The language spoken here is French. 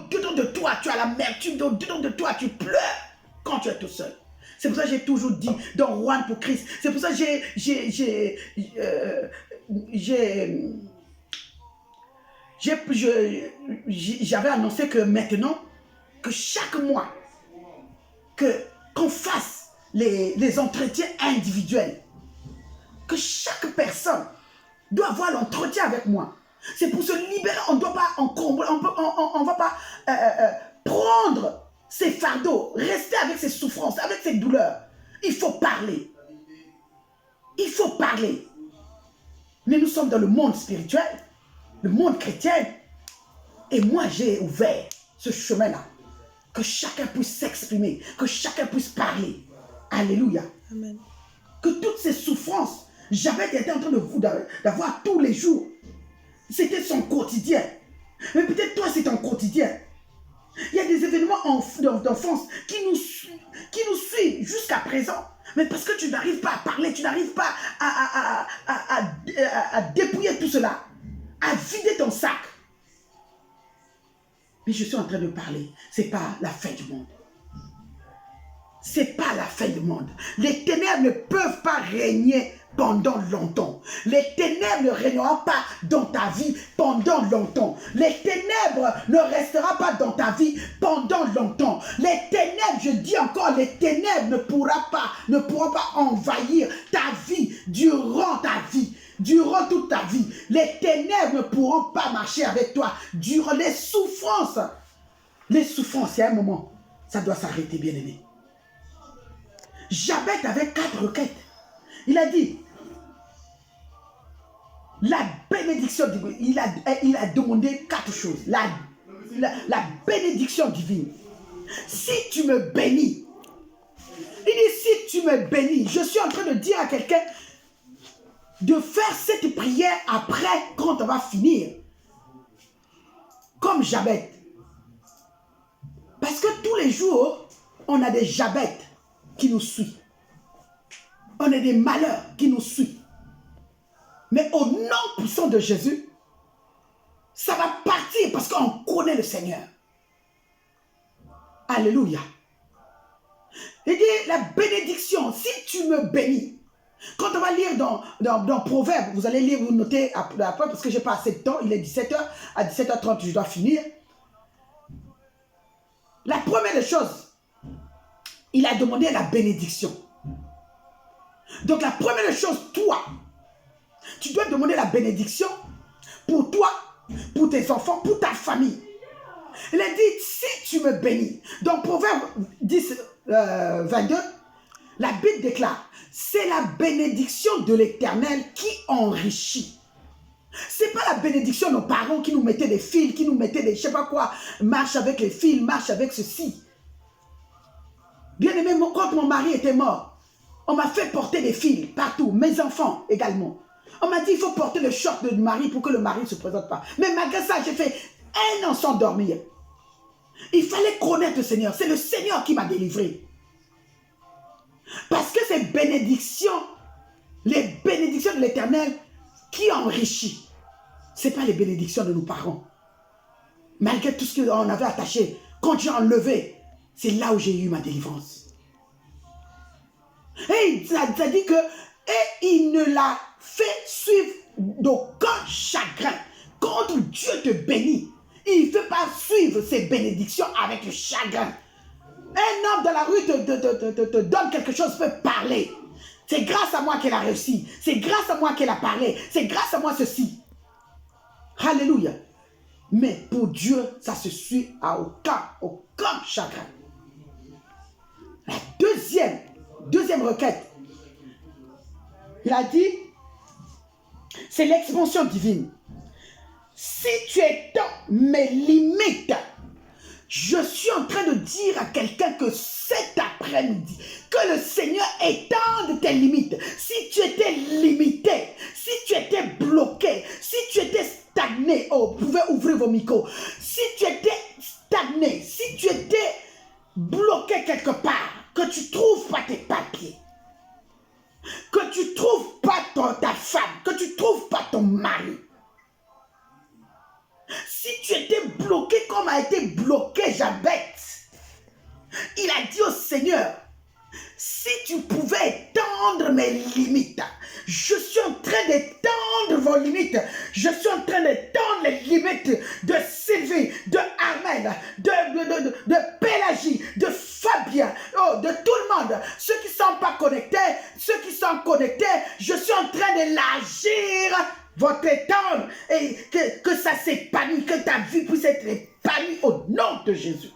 dedans de toi, tu as l'amertume, dedans de toi, tu pleures quand tu es tout seul. C'est pour ça que j'ai toujours dit dans Rouen pour Christ. C'est pour ça que j'avais annoncé que maintenant, que chaque mois, qu'on fasse les entretiens individuels. Que chaque personne doit avoir l'entretien avec moi. C'est pour se libérer. On ne doit pas encombrer, on va pas prendre ses fardeaux, rester avec ses souffrances, avec ses douleurs. Il faut parler. Il faut parler. Mais nous sommes dans le monde spirituel, le monde chrétien. Et moi, j'ai ouvert ce chemin-là. Que chacun puisse s'exprimer, que chacun puisse parler. Alléluia. Amen. Que toutes ces souffrances, j'avais été en train d'avoir tous les jours. C'était son quotidien. Mais peut-être toi, c'est ton quotidien. Il y a des événements d'enfance qui nous suivent jusqu'à présent. Mais parce que tu n'arrives pas à parler, tu n'arrives pas à dépouiller tout cela, à vider ton sac. Mais je suis en train de parler. Ce n'est pas la fin du monde. Ce n'est pas la fin du monde. Les ténèbres ne peuvent pas régner pendant longtemps. Les ténèbres ne régneront pas dans ta vie pendant longtemps. Les ténèbres ne resteront pas dans ta vie pendant longtemps. Les ténèbres, je dis encore, les ténèbres ne pourront pas envahir ta vie durant ta vie. Durant toute ta vie, les ténèbres ne pourront pas marcher avec toi. Durant les souffrances, il y a un moment, ça doit s'arrêter, bien-aimé. Jabez avait 4 requêtes. Il a dit, la bénédiction divine, il a demandé 4 choses. La bénédiction divine. Si tu me bénis, il dit, si tu me bénis, je suis en train de dire à quelqu'un, de faire cette prière après, quand on va finir. Comme Jabez. Parce que tous les jours, on a des Jabez qui nous suivent. On a des malheurs qui nous suivent. Mais au nom puissant de Jésus, ça va partir parce qu'on connaît le Seigneur. Alléluia. Il dit la bénédiction, si tu me bénis. Quand on va lire dans Proverbes, vous allez lire, vous notez après parce que je n'ai pas assez de temps, il est 17h, à 17h30 je dois finir. La première des choses, il a demandé la bénédiction. Donc la première des choses, toi, tu dois demander la bénédiction pour toi, pour tes enfants, pour ta famille. Il a dit, si tu me bénis, dans Proverbes 10, 22, la Bible déclare, c'est la bénédiction de l'Éternel qui enrichit. Ce n'est pas la bénédiction de nos parents qui nous mettaient des fils, qui nous mettaient des je ne sais pas quoi, marche avec les fils, marche avec ceci. Bien aimé, quand mon mari était mort, on m'a fait porter des fils partout, mes enfants également. On m'a dit, il faut porter le short de mari pour que le mari ne se présente pas. Mais malgré ça, j'ai fait 1 an sans dormir. Il fallait connaître le Seigneur. C'est le Seigneur qui m'a délivré. Parce que ces bénédictions, les bénédictions de l'Éternel qui enrichit. Ce n'est pas les bénédictions de nos parents. Malgré tout ce qu'on avait attaché, quand j'ai enlevé, c'est là où j'ai eu ma délivrance. Et ça dit que, et il ne l'a fait suivre d'aucun chagrin. Quand Dieu te bénit, il ne fait pas suivre ses bénédictions avec le chagrin. Un homme dans la rue te donne quelque chose, peut parler. C'est grâce à moi qu'elle a réussi. C'est grâce à moi qu'elle a parlé. C'est grâce à moi ceci. Alléluia. Mais pour Dieu, ça se suit à aucun chagrin. La deuxième requête, il a dit, c'est l'expansion divine. Si tu étends mes limites, je suis en train de dire à quelqu'un que cet après-midi, que le Seigneur étende tes limites. Si tu étais limité, si tu étais bloqué, si tu étais stagné, oh, vous pouvez ouvrir vos micros. Si tu étais stagné, si tu étais bloqué quelque part, que tu ne trouves pas tes papiers, que tu ne trouves pas ta femme, que tu ne trouves pas ton mari, si tu étais bloqué comme a été bloqué Jabez. Il a dit au Seigneur, si tu pouvais étendre mes limites, je suis en train d'étendre vos limites. Je suis en train d'étendre les limites de Sylvie, de Armel, de Pélagie, de Fabien, de tout le monde. Ceux qui ne sont pas connectés, ceux qui sont connectés, je suis en train d'élargir votre étendre et que ça s'épanouisse, que ta vie puisse être épanouie au nom de Jésus.